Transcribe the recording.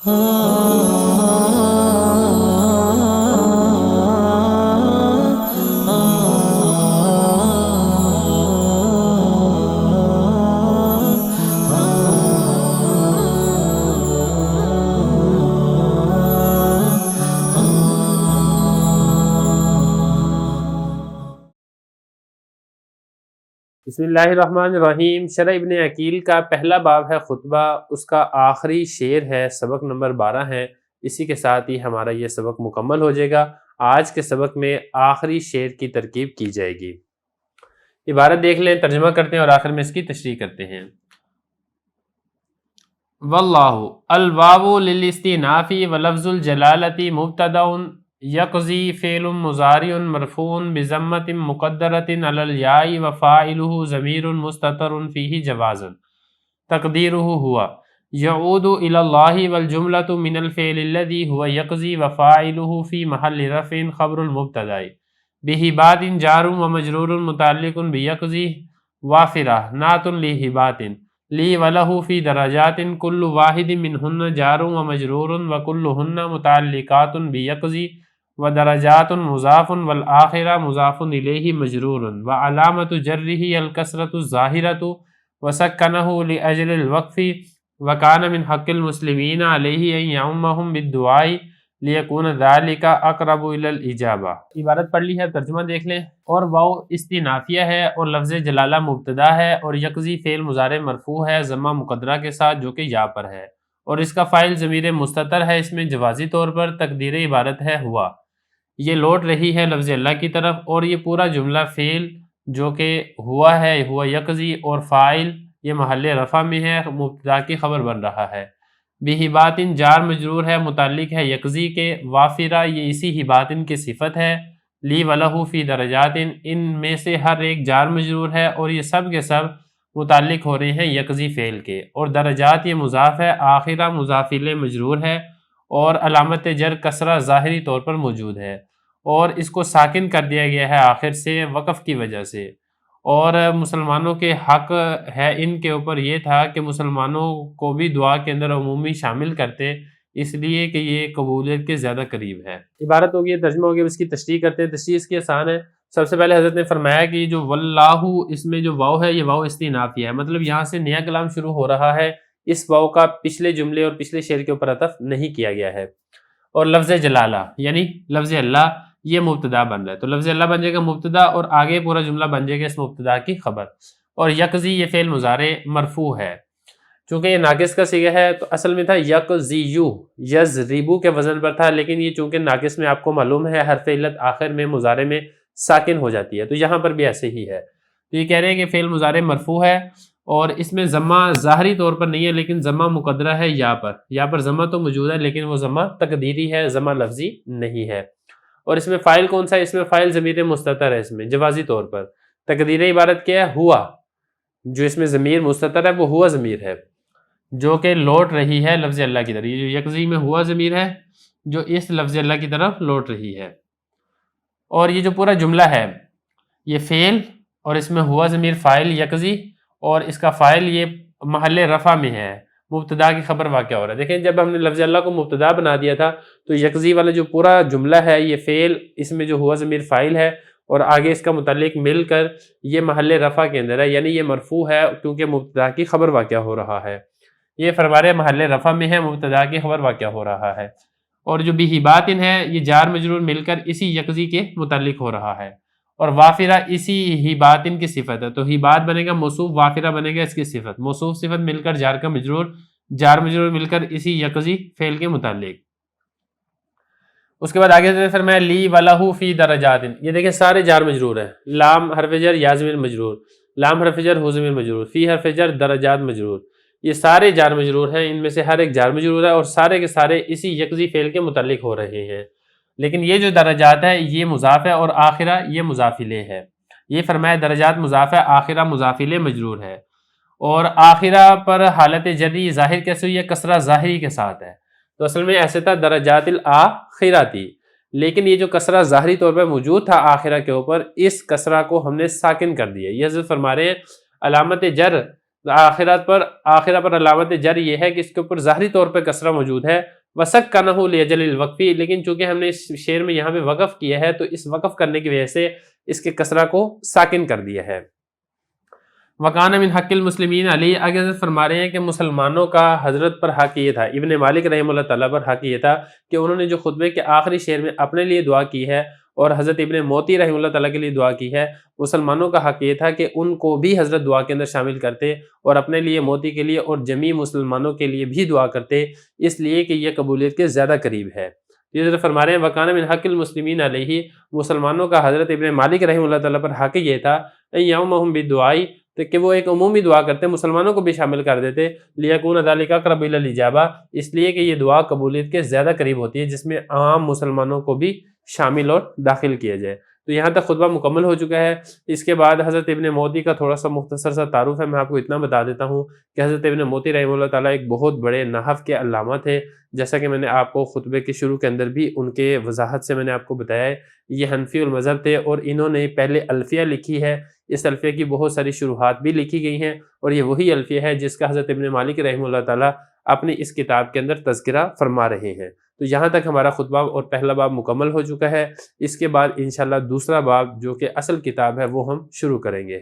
بسم اللہ الرحمن الرحیم۔ شرح ابن عقیل کا پہلا باب ہے خطبہ، اس کا آخری شعر ہے، سبق نمبر 12 ہے۔ اسی کے ساتھ ہی ہمارا یہ سبق مکمل ہو جائے گا۔ آج کے سبق میں آخری شعر کی ترکیب کی جائے گی۔ عبارت دیکھ لیں، ترجمہ کرتے ہیں اور آخر میں اس کی تشریح کرتے ہیں۔ واللہ الواو للاستئناف ولفظ الجلالۃ مبتدأ یقضی فعل مضارع مرفوع بضمۃ مقدرۃ علی الیاء وفاعلہ ضمیر مستتر فیہ جوازا تقدیرہ ہوا یعود الی اللہ والجملۃ من الفعل الذی ہوا یقضی وفاعلہ فی محل رفع خبر المبتدأ بہبات جار ومجرور متعلق بیقضی وافرہ نعت لہبات لی ولہ فی درجات کل واحد منہن جار ومجرور وکلہن متعلقات بیقضی ودرجات مضاف والآخرہ مضاف الیہ مجرور وعلامۃ جرہ الکسرۃ الظاہرۃ وسکنہ لأجل الوقف وکان من حق المسلمین علیہ ان یعمہم بالدعاء لیکون ذالک اقرب الی الاجابہ۔ عبارت پڑھ لی ہے، ترجمہ دیکھ لیں۔ اور واو استئنافیہ ہے اور لفظ جلالہ مبتدا ہے اور یقضی فعل مضارع مرفوع ہے ضمہ مقدرہ کے ساتھ جو کہ یا پر ہے، اور اس کا فاعل ضمیر مستتر ہے۔ اس میں جوازی طور پر تقدیر عبارت ہے ہوا، یہ لوٹ رہی ہے لفظ اللہ کی طرف، اور یہ پورا جملہ فعل جو کہ ہوا ہے، ہوا یقضی، اور فاعل یہ محل رفع میں ہے، مبتدا کی خبر بن رہا ہے۔ بہباتن جار مجرور ہے، متعلق ہے یقضی کے، وافرہ یہ اسی ہباتن کی صفت ہے، لی ولہ فی درجاتن ان میں سے ہر ایک جار مجرور ہے، اور یہ سب کے سب متعلق ہو رہے ہیں یقضی فعل کے، اور درجات یہ مضاف ہے، آخرہ مضاف الیہ مجرور ہے، اور علامت جر کسرہ ظاہری طور پر موجود ہے، اور اس کو ساکن کر دیا گیا ہے آخر سے وقف کی وجہ سے۔ اور مسلمانوں کے حق ہے ان کے اوپر یہ تھا کہ مسلمانوں کو بھی دعا کے اندر عمومی شامل کرتے، اس لیے کہ یہ قبولیت کے زیادہ قریب ہے۔ عبارت ہوگی، ترجمہ ہوگی، اس کی تشریح کرتے ہیں۔ تشریح اس کی آسان ہے۔ سب سے پہلے حضرت نے فرمایا کہ جو واللہ، اس میں جو واو ہے یہ واو استئنافیہ ہے، مطلب یہاں سے نیا کلام شروع ہو رہا ہے، اس واو کا پچھلے جملے اور پچھلے شعر کے اوپر عطف نہیں کیا گیا ہے۔ اور لفظ جلالہ یعنی لفظ اللہ یہ مبتدا بن رہا ہے، تو لفظ اللہ بن جائے گا مبتدا، اور آگے پورا جملہ بن جائے گا اس مبتدا کی خبر۔ اور یقضی یہ فعل مضارع مرفوع ہے، چونکہ یہ ناقص کا صیغہ ہے تو اصل میں تھا یقضیو، یضربو کے وزن پر تھا، لیکن یہ چونکہ ناقص میں آپ کو معلوم ہے حرف علت آخر میں مضارع میں ساکن ہو جاتی ہے، تو یہاں پر بھی ایسے ہی ہے۔ تو یہ کہہ رہے ہیں کہ فعل مضارع مرفوع ہے، اور اس میں ضمہ ظاہری طور پر نہیں ہے لیکن ضمہ مقدرہ ہے یا پر ضمہ تو موجود ہے لیکن وہ ضمہ تقدیری ہے، ضمہ لفظی نہیں ہے۔ اور اس میں فاعل کون سا ہے؟ اس میں فاعل ضمیر مستتر ہے، اس میں جوازی طور پر تقدیر عبارت کیا ہے؟ ہوا، جو اس میں ضمیر مستتر ہے وہ ہوا ضمیر ہے جو کہ لوٹ رہی ہے لفظ اللہ کی طرف، یہ جو یقضی میں ہوا ضمیر ہے جو اس لفظ اللہ کی طرف لوٹ رہی ہے۔ اور یہ جو پورا جملہ ہے یہ فعل، اور اس میں ہوا ضمیر فاعل یقضی، اور اس کا فاعل یہ محل رفع میں ہے، مبتدا کی خبر واقع ہو رہا ہے۔ دیکھیں جب ہم نے لفظ اللہ کو مبتدا بنا دیا تھا تو یقضی والا جو پورا جملہ ہے یہ فعل، اس میں جو ہوا ضمیر فاعل ہے، اور آگے اس کا متعلق مل کر یہ محل رفع کے اندر ہے، یعنی یہ مرفوع ہے کیونکہ مبتدا کی خبر واقع ہو رہا ہے۔ یہ فرمارے محل رفع میں ہے، مبتدا کی خبر واقع ہو رہا ہے۔ اور جو بہباتن ہے یہ جار مجرور مل کر اسی یقضی کے متعلق ہو رہا ہے، اور وافرہ اسی ہباتن کی صفت ہے، تو ہبات بنے گا موصوف، وافرہ بنے گا اس کی صفت، موصوف صفت مل کر جار کا مجرور، جار مجرور مل کر اسی یقضی فعل کے متعلق۔ اس کے بعد آگے سے فرمایا لی ولہ فی درجات، یہ دیکھیں سارے جار مجرور ہیں، لام حرف جر یا ضمیر مجرور، لام حرف جر ہو ضمیر مجرور، فی حرف جر درجات مجرور، یہ سارے جار مجرور ہیں، ان میں سے ہر ایک جار مجرور ہے اور سارے کے سارے اسی یقضی فعل کے متعلق ہو رہے ہیں۔ لیکن یہ جو درجات ہے یہ مضاف ہے اور آخرہ یہ مضاف الیہ ہے۔ یہ فرمایا درجات مضاف ہے، آخرہ مضاف الیہ مجرور ہے، اور آخرہ پر حالت جری ظاہر کیسے ہوئی ہے؟ کسرہ ظاہری کے ساتھ ہے، تو اصل میں ایسے تھا درجات الآخرہ تھی، لیکن یہ جو کسرہ ظاہری طور پر موجود تھا آخرہ کے اوپر، اس کسرہ کو ہم نے ساکن کر دیا۔ یہ حضرت فرما رہے ہیں علامت جر آخرہ پر علامت جر یہ ہے کہ اس کے اوپر ظاہری طور پہ کسرہ موجود ہے، وَسَكَّنَهُ لِأَجَلِ الْوَقْفِ، لیکن چونکہ ہم نے اس شعر میں یہاں پہ وقف کیا ہے تو اس وقف کرنے کی وجہ سے اس کے کسرہ کو ساکن کر دیا ہے۔ وَقَانَ مِنْ حَقِّ الْمُسْلِمِينَ علی، آگے حضرت فرما رہے ہیں کہ مسلمانوں کا حضرت پر حق یہ تھا، ابن مالک رحمہ اللہ تعالیٰ پر حق یہ تھا کہ انہوں نے جو خطبے کے آخری شعر میں اپنے لیے دعا کی ہے اور حضرت ابن موتی رحمہ اللہ تعالیٰ کے لیے دعا کی ہے، مسلمانوں کا حق یہ تھا کہ ان کو بھی حضرت دعا کے اندر شامل کرتے اور اپنے لیے، موتی کے لیے اور جمیع مسلمانوں کے لیے بھی دعا کرتے، اس لیے کہ یہ قبولیت کے زیادہ قریب ہے۔ یہ حضرت فرما رہے ہیں وَقَانَ مِنْ حَقِّ الْمُسْلِمِينَ علیہ، مسلمانوں کا حضرت ابن مالک رحمہ اللہ تعالیٰ پر حق یہ تھا یومہم بالدعاء، کہ وہ ایک عمومی دعا کرتے، مسلمانوں کو بھی شامل کر دیتے، لیکون ذالک اقرب الی الاجابہ، اس لیے کہ یہ دعا قبولیت کے زیادہ قریب ہوتی ہے جس میں عام مسلمانوں کو بھی شامل اور داخل کیا جائے۔ تو یہاں تک خطبہ مکمل ہو چکا ہے۔ اس کے بعد حضرت ابن موتی کا تھوڑا سا مختصر سا تعارف ہے، میں آپ کو اتنا بتا دیتا ہوں کہ حضرت ابن موتی رحمہ اللہ تعالیٰ ایک بہت بڑے نحو کے علامہ تھے، جیسا کہ میں نے آپ کو خطبے کے شروع کے اندر بھی ان کے وضاحت سے میں نے آپ کو بتایا ہے۔ یہ حنفی المذہب تھے اور انہوں نے پہلے الفیہ لکھی ہے، اس الفیہ کی بہت ساری شروحات بھی لکھی گئی ہیں اور یہ وہی الفیہ ہے جس کا حضرت ابن مالک رحمہ اللہ تعالیٰ اپنی اس کتاب کے اندر تذکرہ فرما رہے ہیں۔ تو یہاں تک ہمارا خطبہ اور پہلا باب مکمل ہو چکا ہے۔ اس کے بعد انشاءاللہ دوسرا باب جو کہ اصل کتاب ہے وہ ہم شروع کریں گے۔